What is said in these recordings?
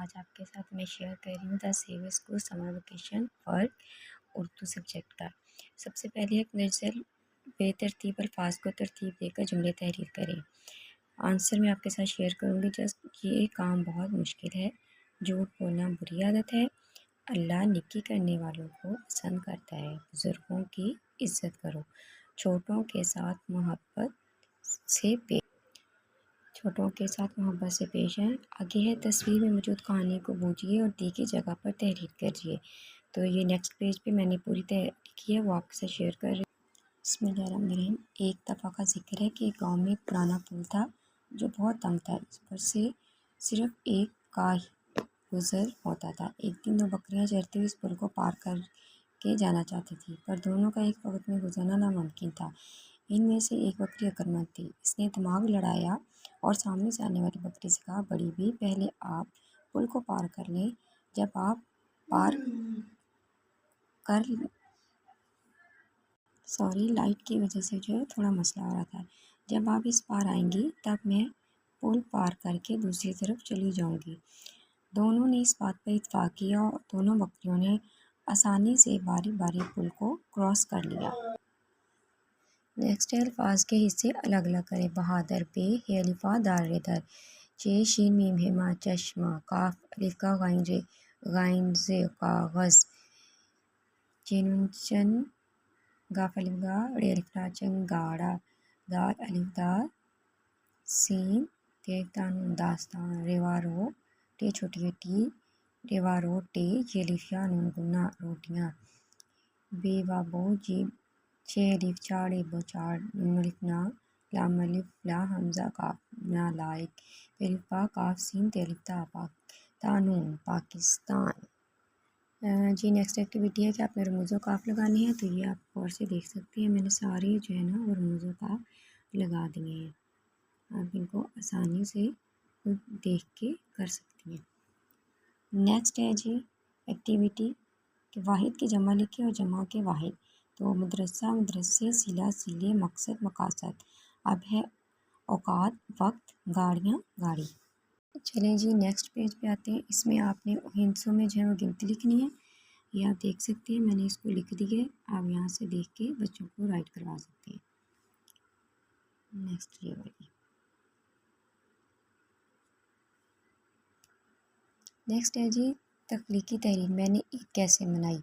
آج آپ کے ساتھ میں شیئر کر رہی ہوں the save school summer vacation work Urdu subject کا۔ سب سے پہلے ایک نزل بے ترتیب الفاظ کو ترتیب دے کر جملے تحریر کریں۔ آنسر میں آپ کے ساتھ شیئر کروں گی۔ جسٹ یہ کام بہت مشکل ہے، جھوٹ بولنا بری عادت ہے، اللہ نیکی کرنے والوں کو پسند کرتا ہے، بزرگوں کی عزت کرو، چھوٹوں کے ساتھ محبت سے پیش آئیں۔ آگے ہے تصویر میں موجود کہانی کو بوجھیے اور دی کی جگہ پر تحریر کریے۔ تو یہ نیکسٹ پیج پہ میں نے پوری تحریر کی ہے، وہ آپ کے ساتھ شیئر کر رہی ہوں۔ بسم اللہ الرحمن الرحیم۔ ایک دفعہ کا ذکر ہے کہ ایک گاؤں میں ایک پرانا پل تھا جو بہت تنگ تھا، اس پر سے صرف ایک کا ہی گزر ہوتا تھا۔ ایک دن دو بکریاں چرتے ہوئے اس پل کو پار کر کے جانا چاہتی تھی، پر دونوں کا ایک وقت میں گزرنا ناممکن تھا۔ ان میں سے ایک بکری عقلمند تھی، اس نے دماغ لڑایا اور سامنے سے آنے والی بکری سے کہا، بڑی بھی، پہلے آپ پل کو پار کر لیں۔ جب آپ پار کر لائٹ کی وجہ سے تھوڑا مسئلہ ہو رہا تھا، جب آپ اس پار آئیں گی تب میں پل پار کر کے دوسری طرف چلی جاؤں گی۔ دونوں نے اس بات پر اتفاق کیا اور دونوں بکریوں نے آسانی سے باری باری پل کو کراس کر لیا۔ نیکسٹ ہے الفاظ کے حصے الگ الگ کریں۔ بہادر، بے، ہے الفا دار در، چ شین میم ہما چشمہ، کاف الف کا غین ر غین ز کاغذ، چین چن گاف الف گا ڑ الف را چنگاڑا، دال الف دا سین تے تان داستان، ریوا رو ٹے چھوٹی ٹی، ریوا رو ٹے یہ الف یا نون گنا روٹیاں، بے وا بو جی چھ الف چاڑ بوچاڑ، نون الف نا، لام الف لا حمزہ کاف نالائق، الف با کاف سین تے الف تا تانون پاکستان۔ جی نیکسٹ ایکٹیویٹی ہے کہ آپ نے رموز و کاف لگانے ہیں، تو یہ آپ غور سے دیکھ سکتے ہیں، میں نے سارے جو ہے نا وہ رموز و کاف لگا دیے ہیں، آپ ان کو آسانی سے دیکھ کے کر سکتی ہیں۔ نیکسٹ ہے جی ایکٹیویٹی کہ واحد کی جمع لکھے اور جمع کے واحد، تو مدرسہ مدرسے، صلہ صلے، مقصد مقاصد۔ اب ہے اوقات وقت، گاڑیاں گاڑی۔ چلیں جی نیکسٹ پیج پہ آتے ہیں۔ اس میں آپ نے ہندسوں میں جو ہے وہ گنتی لکھنی ہے، یہ آپ دیکھ سکتے ہیں، میں نے اس کو لکھ دی ہے، آپ یہاں سے دیکھ کے بچوں کو رائٹ کروا سکتے ہیں۔ نیکسٹ یہ والی۔ نیکسٹ ہے جی تخلیقی تحریر۔ میں نے عید کیسے منائی۔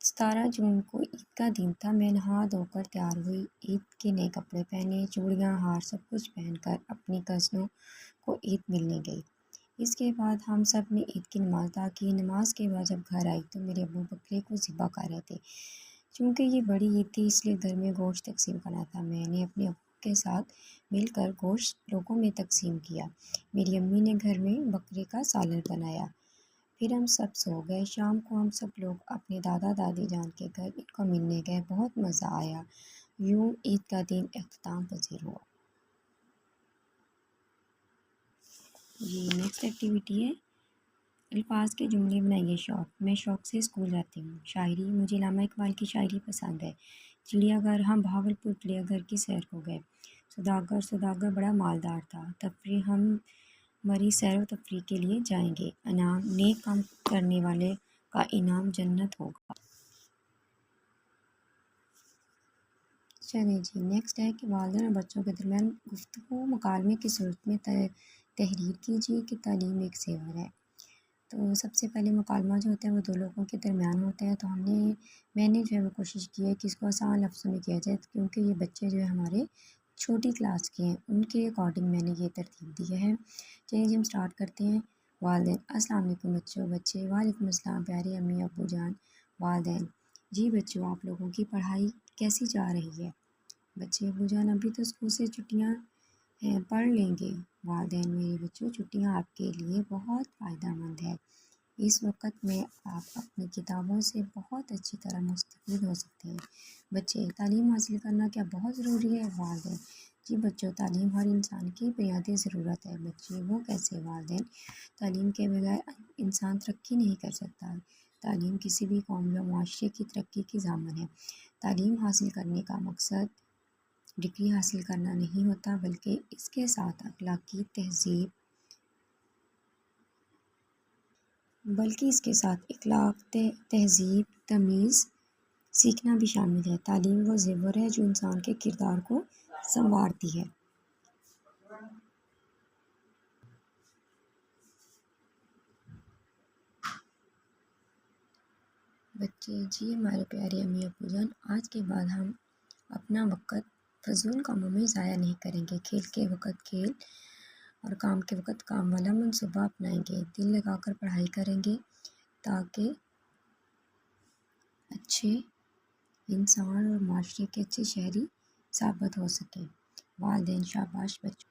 17 جون کو عید کا دن تھا، میں نہا دھو کر تیار ہوئی، عید کے نئے کپڑے پہنے، چوڑیاں ہار سب کچھ پہن کر اپنی کزنوں کو عید ملنے گئی۔ اس کے بعد ہم سب نے عید کی نماز ادا کی۔ نماز کے بعد جب گھر آئی تو میرے ابو بکرے کو ذبح کر رہے تھے۔ چونکہ یہ بڑی عید تھی اس لیے گھر میں گوشت تقسیم کرنا تھا، میں نے اپنے ابو کے ساتھ مل کر گوشت لوگوں میں تقسیم کیا۔ میری امی نے گھر میں بکرے کا سالن بنایا، پھر ہم سب سو گئے۔ شام کو ہم سب لوگ اپنے دادا دادی جان کے گھر ان کو ملنے گئے، بہت مزہ آیا۔ یوں عید کا دن اختتام پذیر ہوا۔ یہ نیکسٹ ایکٹیویٹی ہے الفاظ کے جملے بنائیے۔ شوق، میں شوق سے اسکول جاتی ہوں۔ شاعری، مجھے علامہ اقبال کی شاعری پسند ہے۔ چڑیا گھر، ہم بہاولپور چڑیا گھر کی سیر کو گئے۔ سوداگر، سوداگر بڑا مالدار تھا۔ تفریح، ہم مری سیر و تفریح کے لیے جائیں گے۔ انعام، نیک کام کرنے والے کا انعام جنت ہوگا۔ چلیں جی نیکسٹ ہے کہ والدین اور بچوں کے درمیان گفتگو مکالمے کی صورت میں تحریر کیجیے کہ تعلیم ایک زیور ہے۔ تو سب سے پہلے مکالمہ جو ہوتا ہے وہ دو لوگوں کے درمیان ہوتا ہے، تو میں نے جو ہے وہ کوشش کی ہے کہ اس کو آسان لفظوں میں کیا جائے، کیونکہ یہ بچے جو ہے ہمارے چھوٹی کلاس کے ہیں، ان کے اکارڈنگ میں نے یہ ترتیب دی ہے۔ چلیے جی ہم سٹارٹ کرتے ہیں۔ والدین، السلام علیکم بچوں۔ بچے، وعلیکم السلام پیارے امی ابو جان۔ والدین، جی بچوں آپ لوگوں کی پڑھائی کیسی جا رہی ہے؟ بچے، ابو جان ابھی تو اسکول سے چھٹیاں ہیں، پڑھ لیں گے۔ والدین، میرے بچوں چھٹیاں آپ کے لیے بہت فائدہ مند ہے، اس وقت میں آپ اپنی کتابوں سے بہت اچھی طرح مستفید ہو سکتے ہیں۔ بچے، تعلیم حاصل کرنا کیا بہت ضروری ہے؟ والدین، جی بچوں تعلیم ہر انسان کی بنیادی ضرورت ہے۔ بچے، وہ کیسے؟ والدین، تعلیم کے بغیر انسان ترقی نہیں کر سکتا، تعلیم کسی بھی قوم یا معاشرے کی ترقی کی ضامن ہے۔ تعلیم حاصل کرنے کا مقصد ڈگری حاصل کرنا نہیں ہوتا، بلکہ اس کے ساتھ اخلاقی، تہذیب، بلکہ اس کے ساتھ اخلاق، تہذیب، تمیز سیکھنا بھی شامل ہے۔ تعلیم وہ زیور ہے جو انسان کے کردار کو سنوارتی ہے۔ بچے جی ہمارے پیارے امی ابو جان، آج کے بعد ہم اپنا وقت فضول کاموں میں ضائع نہیں کریں گے۔ کھیل کے وقت کھیل اور کام کے وقت کام والا منصوبہ اپنائیں گے۔ دل لگا کر پڑھائی کریں گے تاکہ اچھے انسان اور معاشرے کے اچھے شہری ثابت ہو سکیں۔ والدین شاباش بچوں